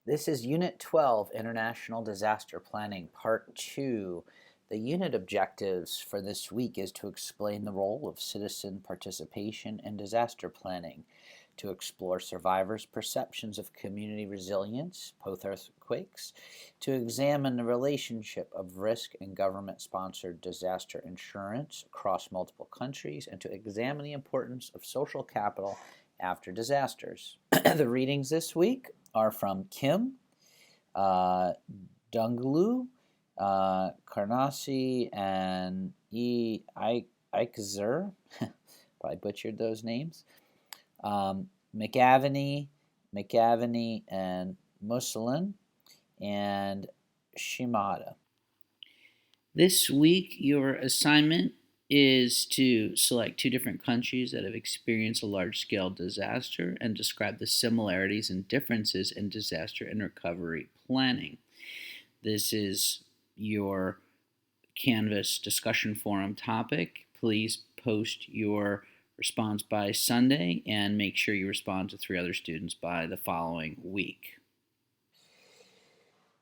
This is Unit 12, International Disaster Planning, Part 2. The unit objectives for this week is to explain the role of citizen participation in disaster planning, to explore survivors' perceptions of community resilience post-earthquakes, to examine the relationship of risk and government-sponsored disaster insurance across multiple countries, and to examine the importance of social capital after disasters. The readings this week are from Kim, Dunglu, Karnasi, and Eichzer. Probably butchered those names. McAvaney, and Musselin, and Shimada. This week, your assignment is to select two different countries that have experienced a large-scale disaster and describe the similarities and differences in disaster and recovery planning. This is your Canvas discussion forum topic. Please post your response by Sunday and make sure you respond to 3 other students by the following week.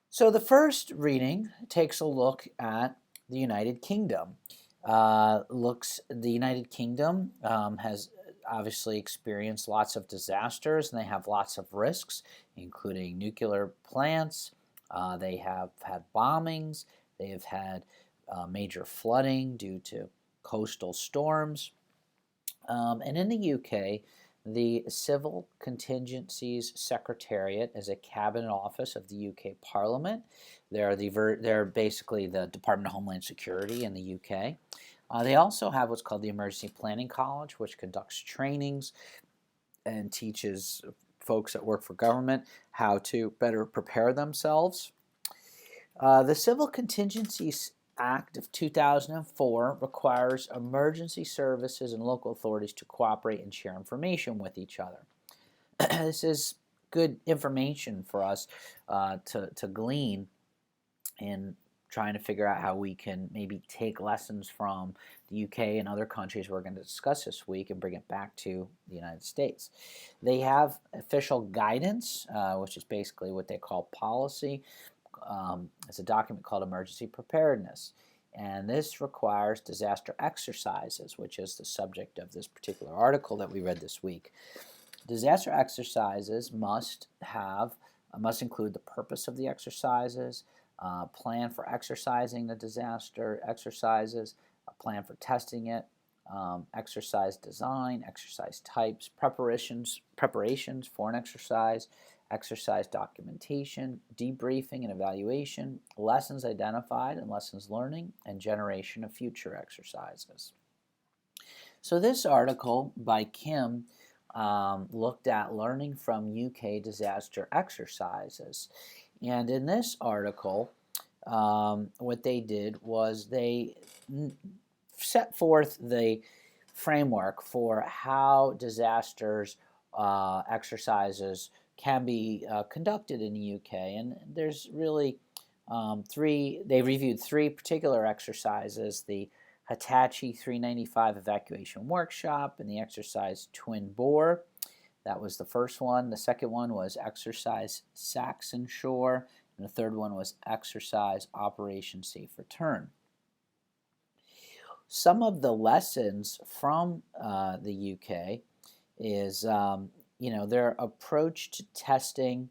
So the first reading takes a look at the United Kingdom. The United Kingdom has obviously experienced lots of disasters, and they have lots of risks, including nuclear plants. They have had bombings. They have had major flooding due to coastal storms. And in the UK, the Civil Contingencies Secretariat is a cabinet office of the UK Parliament. They're basically the Department of Homeland Security in the UK. They also have what's called the Emergency Planning College, which conducts trainings and teaches folks that work for government how to better prepare themselves. The Civil Contingencies Act of 2004 requires emergency services and local authorities to cooperate and share information with each other. This is good information for us to glean in trying to figure out how we can maybe take lessons from the UK and other countries we're going to discuss this week and bring it back to the United States. They have official guidance, which is basically what they call policy. It's a document called Emergency Preparedness, and this requires disaster exercises, which is the subject of this particular article that we read this week. Disaster exercises must include the purpose of the exercises, plan for exercising the disaster exercises, a plan for testing it, exercise design, exercise types, preparations for an exercise documentation, debriefing and evaluation, lessons identified and lessons learning, and generation of future exercises. So this article by Kim looked at learning from UK disaster exercises. And in this article, what they did was they set forth the framework for how disasters exercises can be conducted in the UK, and there's really they reviewed 3 particular exercises: the Hitachi 395 evacuation workshop and the exercise Twin Bore. That was the first one. The second one was exercise Saxon Shore, and the third one was exercise Operation Safe Return. Some of the lessons from the UK is their approach to testing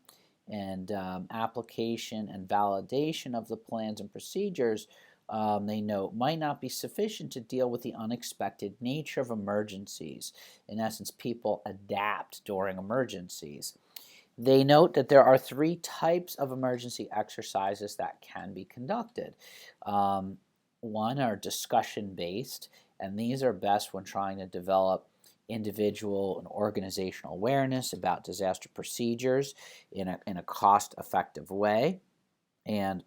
and application and validation of the plans and procedures, they note, might not be sufficient to deal with the unexpected nature of emergencies. In essence, people adapt during emergencies. They note that there are 3 types of emergency exercises that can be conducted. One are discussion-based, and these are best when trying to develop individual and organizational awareness about disaster procedures in a cost-effective way. And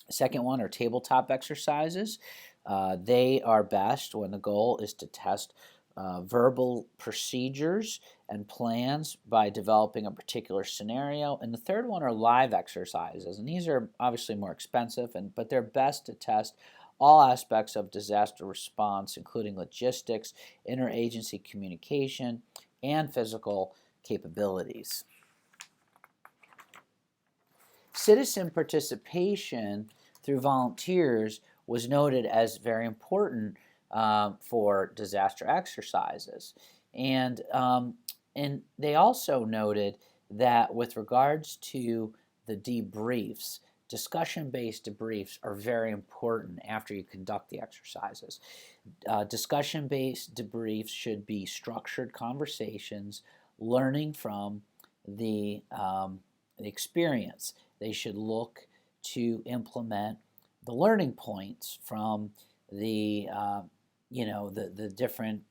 second one are tabletop exercises. They are best when the goal is to test verbal procedures and plans by developing a particular scenario. And the third one are live exercises, and these are obviously more expensive, but they're best to test all aspects of disaster response, including logistics, interagency communication, and physical capabilities. citizen participation through volunteers was noted as very important for disaster exercises. And they also noted that with regards to the debriefs, discussion-based debriefs are very important after you conduct the exercises. Discussion-based debriefs should be structured conversations, learning from the experience. They should look to implement the learning points from the the different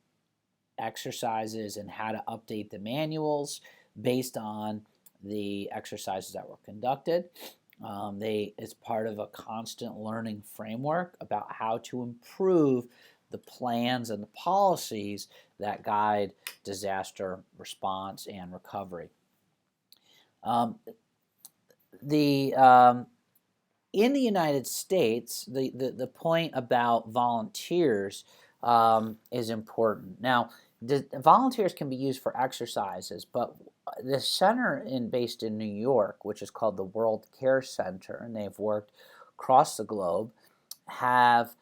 exercises and how to update the manuals based on the exercises that were conducted. It's part of a constant learning framework about how to improve the plans and the policies that guide disaster response and recovery. In the United States, the point about volunteers is important. Now, volunteers can be used for exercises, but the center based in New York, which is called the World Care Center, and they've worked across the globe, have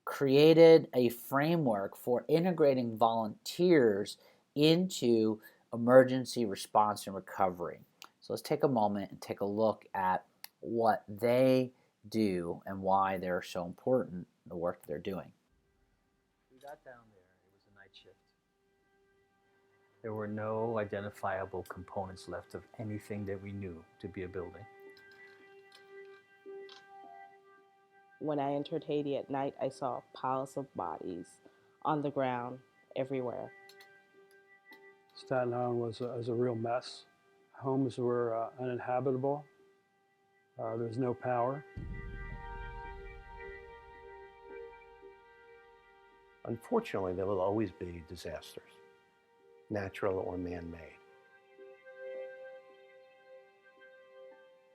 created a framework for integrating volunteers into emergency response and recovery. So let's take a moment and take a look at what they do and why they're so important, the work they're doing. We got down there, it was a night shift. There were no identifiable components left of anything that we knew to be a building. When I entered Haiti at night, I saw piles of bodies on the ground everywhere. Staten Island was a real mess. Homes were uninhabitable. There was no power. Unfortunately, there will always be disasters, natural or man-made.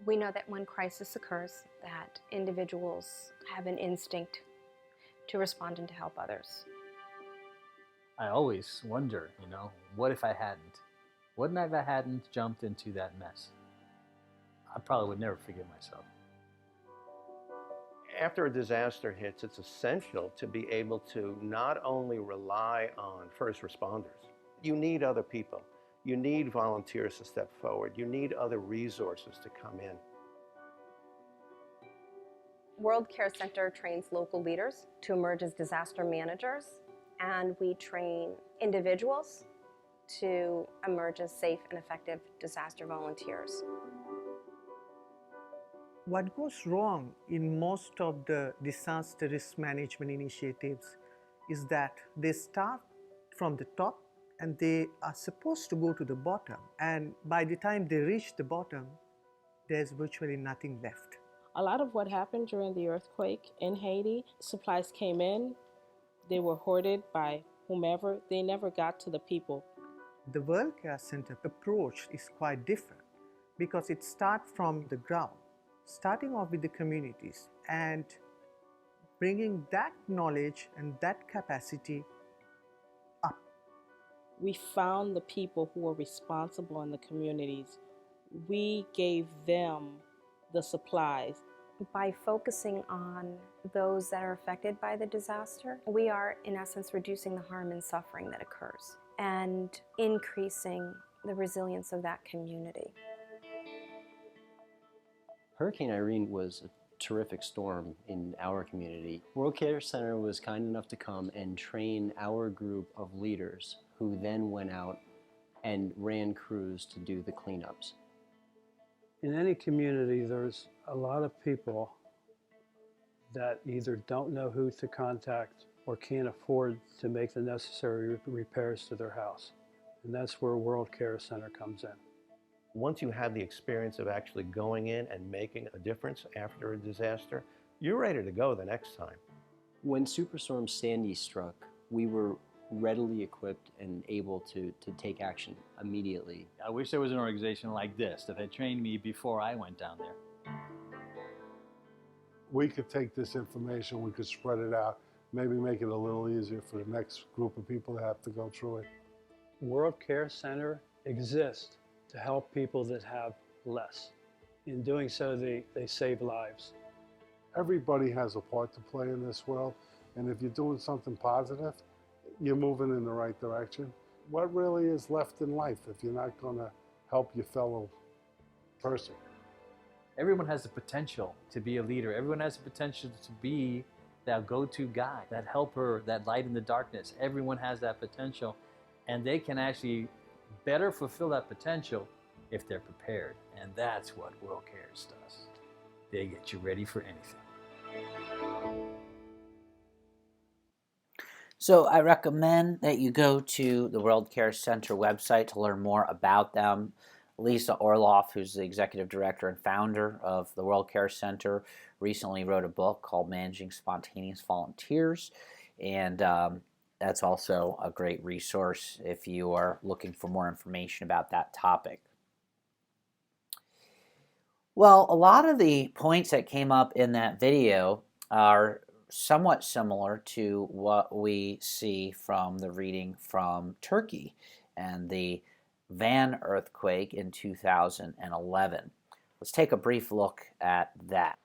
We know that when crisis occurs, that individuals have an instinct to respond and to help others. I always wonder, what if I hadn't? What if I hadn't jumped into that mess? I probably would never forgive myself. After a disaster hits, it's essential to be able to not only rely on first responders. You need other people. You need volunteers to step forward. You need other resources to come in. World Care Center trains local leaders to emerge as disaster managers, and we train individuals to emerge as safe and effective disaster volunteers. What goes wrong in most of the disaster risk management initiatives is that they start from the top and they are supposed to go to the bottom. And by the time they reach the bottom, there's virtually nothing left. A lot of what happened during the earthquake in Haiti, supplies came in, they were hoarded by whomever, they never got to the people. The World Care Center approach is quite different because it starts from the ground, starting off with the communities and bringing that knowledge and that capacity up. We found the people who were responsible in the communities. We gave them the supplies. By focusing on those that are affected by the disaster, we are in essence reducing the harm and suffering that occurs and increasing the resilience of that community. Hurricane Irene was a terrific storm in our community. World Care Center was kind enough to come and train our group of leaders who then went out and ran crews to do the cleanups. In any community, there's a lot of people that either don't know who to contact or can't afford to make the necessary repairs to their house. And that's where World Care Center comes in. Once you have the experience of actually going in and making a difference after a disaster, you're ready to go the next time. When Superstorm Sandy struck, we were readily equipped and able to take action immediately. I wish there was an organization like this that had trained me before I went down there. We could take this information, we could spread it out, maybe make it a little easier for the next group of people that have to go through it. World Care Center exists to help people that have less. In doing so, they save lives. Everybody has a part to play in this world, and if you're doing something positive, you're moving in the right direction. What really is left in life if you're not going to help your fellow person? Everyone has the potential to be a leader. Everyone has the potential to be that go-to guy, that helper, that light in the darkness. Everyone has that potential, and they can actually better fulfill that potential if they're prepared. And that's what World Cares does. They get you ready for anything. So I recommend that you go to the World Care Center website to learn more about them. Lisa Orloff, who's the executive director and founder of the World Care Center, recently wrote a book called Managing Spontaneous Volunteers, and that's also a great resource if you are looking for more information about that topic. Well, a lot of the points that came up in that video are somewhat similar to what we see from the reading from Turkey and the Van earthquake in 2011. Let's take a brief look at that.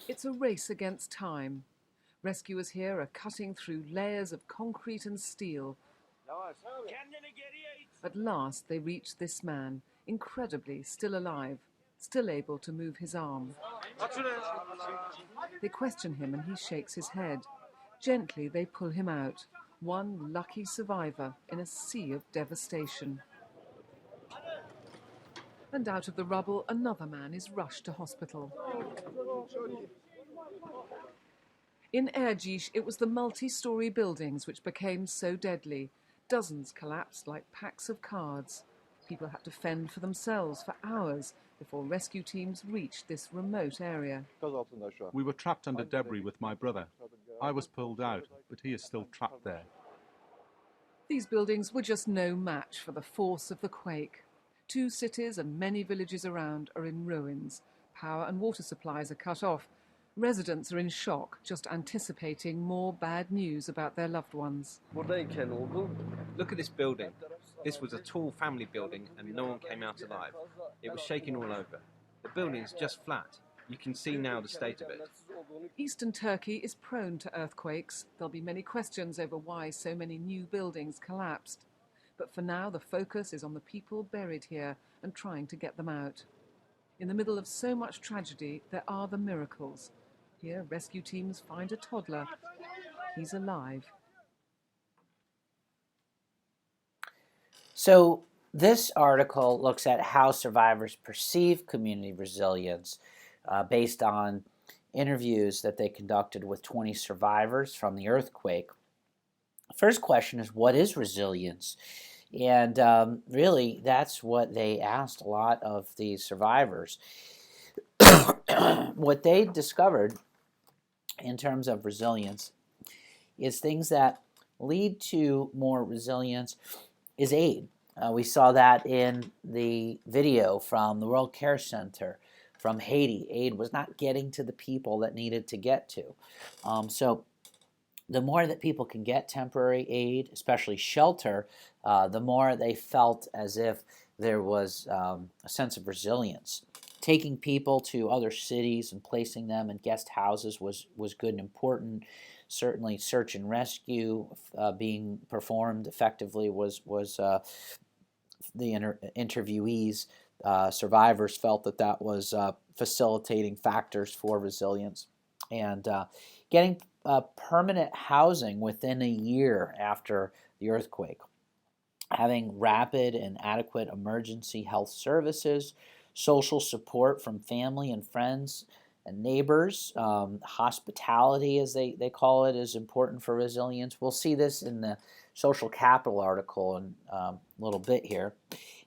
It's a race against time. Rescuers here are cutting through layers of concrete and steel. At last they reach this man, incredibly still alive, still able to move his arm. They question him and he shakes his head. Gently they pull him out, one lucky survivor in a sea of devastation. And out of the rubble, another man is rushed to hospital. In Erciş, it was the multi-story buildings which became so deadly. Dozens collapsed like packs of cards. People had to fend for themselves for hours before rescue teams reached this remote area. We were trapped under debris with my brother. I was pulled out, but he is still trapped there. These buildings were just no match for the force of the quake. 2 cities and many villages around are in ruins. Power and water supplies are cut off. Residents are in shock, just anticipating more bad news about their loved ones. Look at this building. This was a tall family building and no one came out alive. It was shaking all over. The building is just flat. You can see now the state of it. Eastern Turkey is prone to earthquakes. There'll be many questions over why so many new buildings collapsed. But for now, the focus is on the people buried here and trying to get them out. In the middle of so much tragedy, there are the miracles. Here, rescue teams find a toddler. He's alive. So this article looks at how survivors perceive community resilience based on interviews that they conducted with 20 survivors from the earthquake. First question is, what is resilience? And really, that's what they asked a lot of the survivors. What they discovered in terms of resilience is things that lead to more resilience is aid. We saw that in the video from the World Care Center from Haiti. Aid was not getting to the people that needed to get to. So the more that people can get temporary aid, especially shelter, the more they felt as if there was a sense of resilience. Taking people to other cities and placing them in guest houses was good and important. Certainly search and rescue being performed effectively was the interviewees, survivors felt that was facilitating factors for resilience. And getting permanent housing within a year after the earthquake. Having rapid and adequate emergency health services, social support from family and friends and neighbors, hospitality, as they call it, is important for resilience. We'll see this in the social capital article in a little bit here.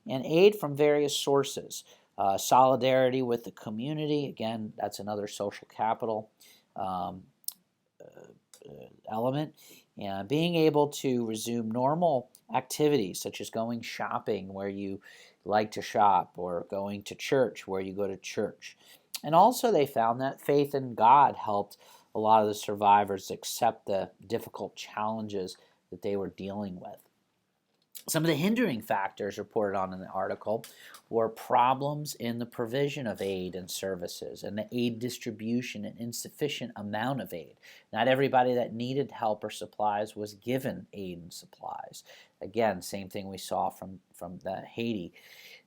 And aid from various sources. Solidarity with the community, again, that's another social capital element. And being able to resume normal activities such as going shopping where you like to shop, or going to church where you go to church. And also they found that faith in God helped a lot of the survivors accept the difficult challenges that they were dealing with. Some of the hindering factors reported on in the article were problems in the provision of aid and services and the aid distribution and insufficient amount of aid. Not everybody that needed help or supplies was given aid and supplies. Again, same thing we saw from the Haiti.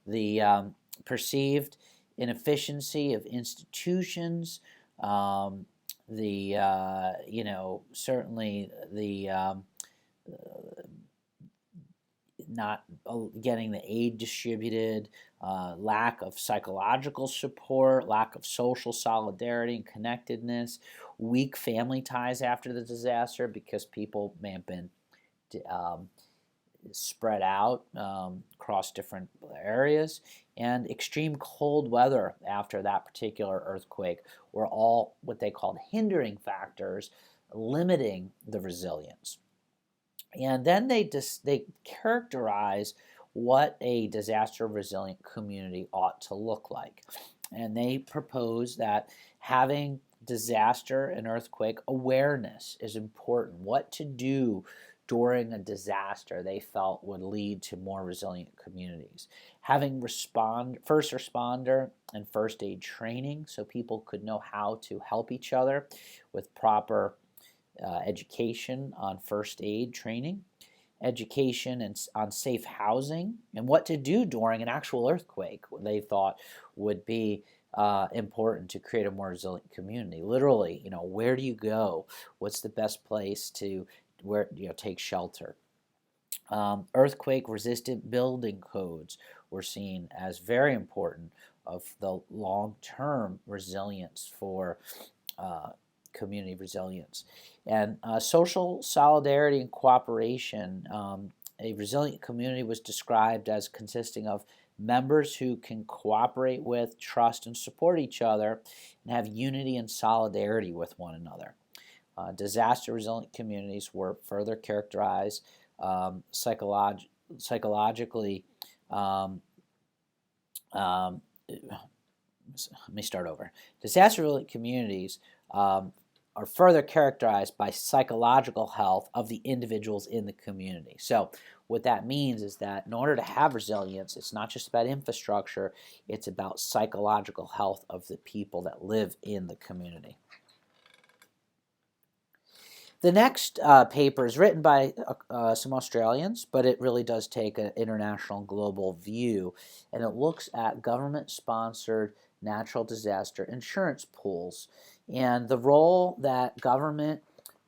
The perceived inefficiency of institutions, certainly the not getting the aid distributed, lack of psychological support, lack of social solidarity and connectedness, weak family ties after the disaster because people may have been spread out across different areas, and extreme cold weather after that particular earthquake were all what they called hindering factors, limiting the resilience. And then they characterize what a disaster resilient community ought to look like. And they propose that having disaster and earthquake awareness is important. What to do during a disaster they felt would lead to more resilient communities. Having first responder and first aid training so people could know how to help each other with proper education on first aid training, education on safe housing, and what to do during an actual earthquake they thought would be important to create a more resilient community. Literally, where do you go? What's the best place to take shelter? Earthquake-resistant building codes were seen as very important of the long-term resilience for community resilience. And social solidarity and cooperation. A resilient community was described as consisting of members who can cooperate with, trust, and support each other and have unity and solidarity with one another. Disaster resilient communities were further characterized psychologically. Let me start over. Disaster resilient communities are further characterized by psychological health of the individuals in the community. So what that means is that in order to have resilience, it's not just about infrastructure, it's about psychological health of the people that live in the community. The next paper is written by some Australians, but it really does take an international global view, and it looks at government-sponsored natural disaster insurance pools and the role that government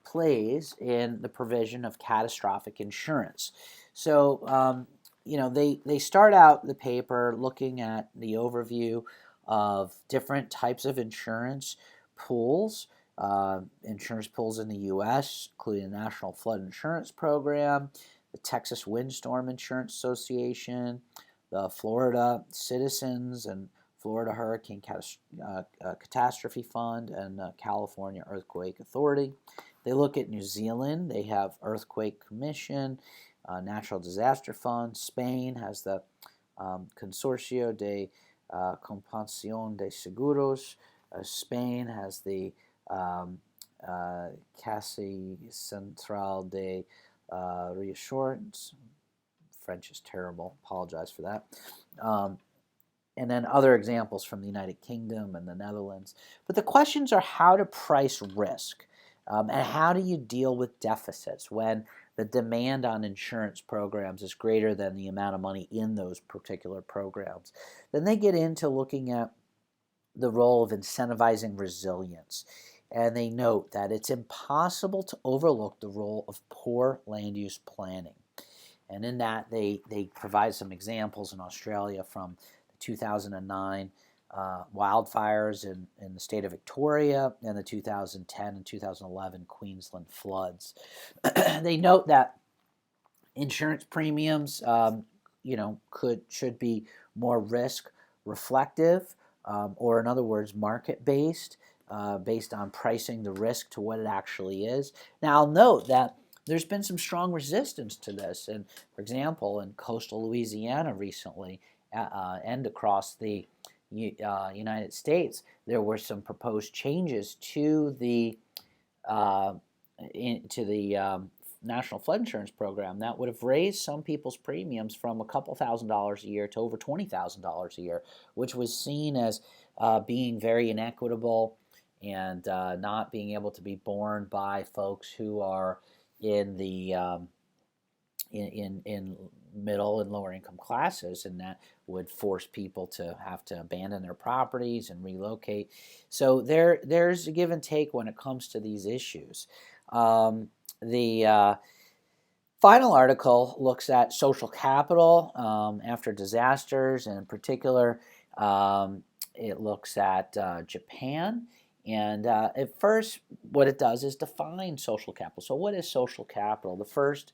plays in the provision of catastrophic insurance. So, they start out the paper looking at the overview of different types of insurance pools. Insurance pools in the U.S., including the National Flood Insurance Program, the Texas Windstorm Insurance Association, the Florida Citizens and Florida Hurricane Catastrophe Fund, and the California Earthquake Authority. They look at New Zealand. They have Earthquake Commission, Natural Disaster Fund. Spain has the Consorcio de Compensación de Seguros. Spain has the Caisse Centrale de Reassurance. French is terrible. Apologize for that. And then other examples from the United Kingdom and the Netherlands. But the questions are how to price risk and how do you deal with deficits when the demand on insurance programs is greater than the amount of money in those particular programs. Then they get into looking at the role of incentivizing resilience. And they note that it's impossible to overlook the role of poor land use planning. And in that, they provide some examples in Australia from the 2009 wildfires in the state of Victoria and the 2010 and 2011 Queensland floods. They note that insurance premiums, should be more risk reflective, or in other words, market based. Based on pricing the risk to what it actually is. Now, I'll note that there's been some strong resistance to this. And, for example, in coastal Louisiana recently and across the United States, there were some proposed changes to the national flood insurance program that would have raised some people's premiums from a couple $1,000s a year to over $20,000 a year, which was seen as being very inequitable and not being able to be borne by folks who are in the in middle and lower income classes, and that would force people to have to abandon their properties and relocate. So there's a give and take when it comes to these issues. The final article looks at social capital after disasters, and in particular, it looks at Japan. And at first, what it does is define social capital. So what is social capital? The first,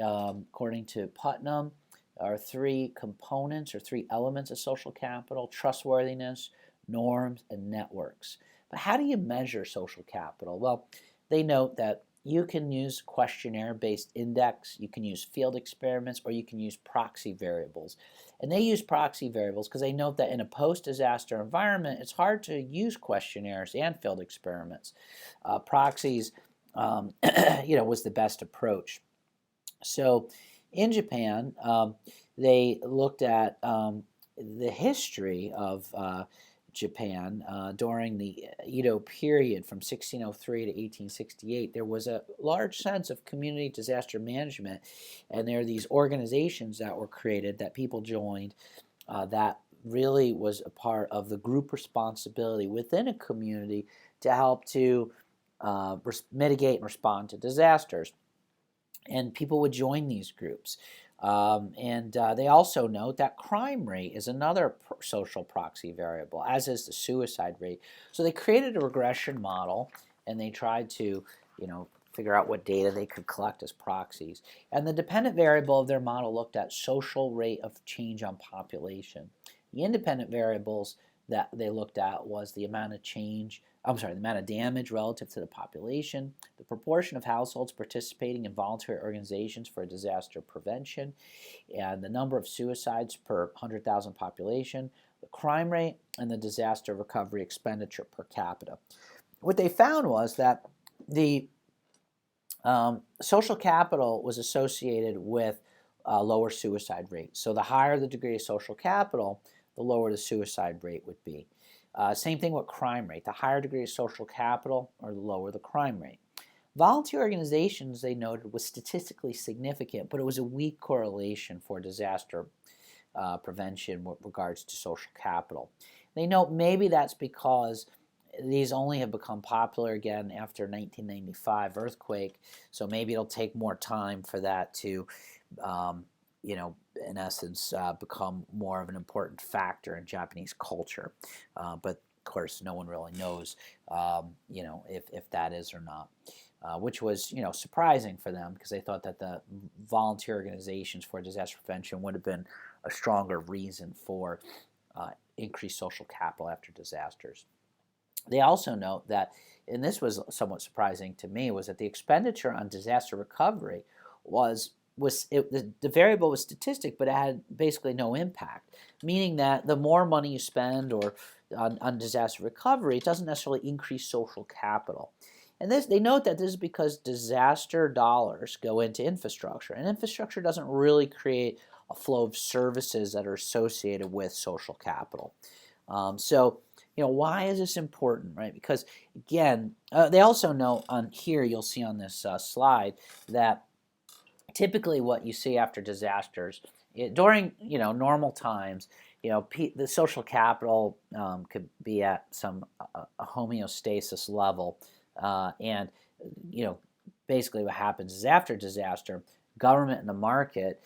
according to Putnam, are three components or three elements of social capital: trustworthiness, norms, and networks. But how do you measure social capital? Well, they note that you can use questionnaire-based index, you can use field experiments, or you can use proxy variables. And they use proxy variables because they note that in a post-disaster environment, it's hard to use questionnaires and field experiments. Proxies, was the best approach. So in Japan, they looked at the history of Japan during the Edo period from 1603 to 1868. There was a large sense of community disaster management, and there are these organizations that were created that people joined that really was a part of the group responsibility within a community to help to mitigate and respond to disasters. And people would join these groups. They also note that crime rate is another social proxy variable, as is the suicide rate. So they created a regression model, and they tried to, figure out what data they could collect as proxies. And the dependent variable of their model looked at social rate of change on population. The independent variables that they looked at was the amount of the amount of damage relative to the population, the proportion of households participating in voluntary organizations for disaster prevention, and the number of suicides per 100,000 population, the crime rate, and the disaster recovery expenditure per capita. What they found was that the social capital was associated with lower suicide rates. So the higher the degree of social capital, the lower the suicide rate would be. Same thing with crime rate. The higher degree of social capital, or the lower the crime rate. Volunteer organizations, they noted, was statistically significant, but it was a weak correlation for disaster prevention with regards to social capital. They note maybe that's because these only have become popular again after 1995 earthquake, so maybe it'll take more time for that to in essence, become more of an important factor in Japanese culture. But of course, no one really knows, if that is or not. Which was, surprising for them, because they thought that the volunteer organizations for disaster prevention would have been a stronger reason for increased social capital after disasters. They also note that, and this was somewhat surprising to me, was that the expenditure on disaster recovery the variable was statistic, but it had basically no impact, meaning that the more money you spend on disaster recovery, it doesn't necessarily increase social capital. And they note that this is because disaster dollars go into infrastructure, and infrastructure doesn't really create a flow of services that are associated with social capital. Why is this important, right? Because, again, they also note on here, you'll see on this slide, that typically what you see after disasters, during normal times, the social capital could be at some a homeostasis level, and basically what happens is after disaster, government and the market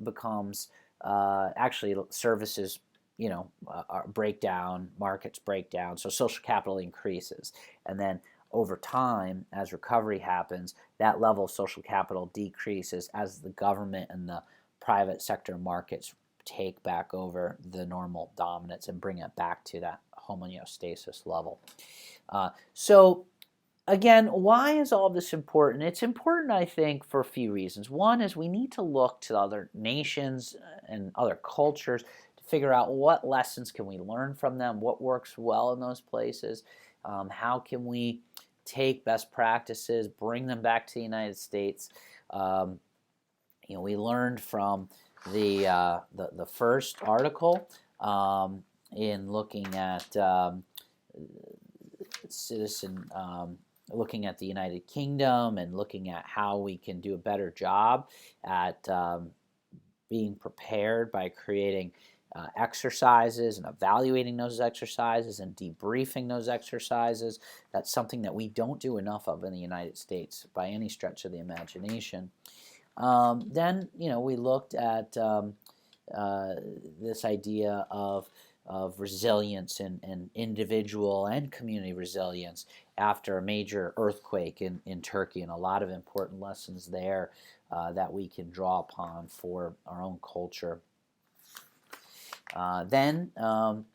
becomes actually services break down, markets break down, so social capital increases, and then over time, as recovery happens, that level of social capital decreases as the government and the private sector markets take back over the normal dominance and bring it back to that homeostasis level. So again, why is all this important? It's important, I think, for a few reasons. One is we need to look to other nations and other cultures to figure out what lessons can we learn from them, what works well in those places, how can we take best practices, bring them back to the United States. We learned from the first article in looking at citizen. Looking at the United Kingdom and looking at how we can do a better job at being prepared by creating exercises and evaluating those exercises and debriefing those exercises. That's something that we don't do enough of in the United States by any stretch of the imagination. Then, we looked at this idea of resilience and individual and community resilience after a major earthquake in Turkey, and a lot of important lessons there that we can draw upon for our own culture. Then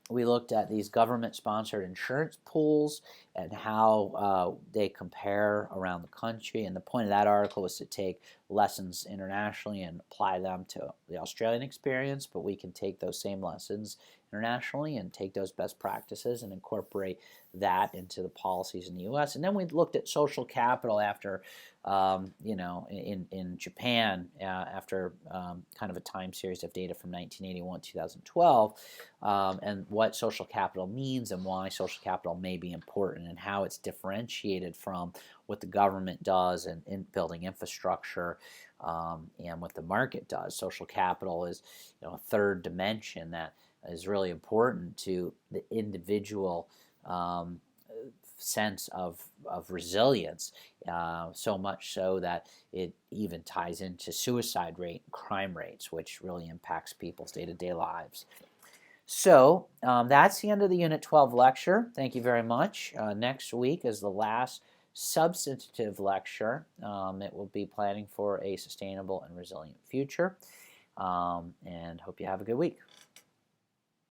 we looked at these government-sponsored insurance pools and how they compare around the country. And the point of that article was to take lessons internationally and apply them to the Australian experience, but we can take those same lessons internationally and take those best practices and incorporate that into the policies in the U.S. And then we looked at social capital after, in Japan, after kind of a time series of data from 1981 to 2012, and what social capital means and why social capital may be important and how it's differentiated from what the government does in building infrastructure and what the market does. Social capital is a third dimension that is really important to the individual sense of resilience, so much so that it even ties into suicide rate and crime rates, which really impacts people's day-to-day lives. So that's the end of the Unit 12 lecture. Thank you very much. Next week is the last substantive lecture. It will be planning for a sustainable and resilient future. And hope you have a good week.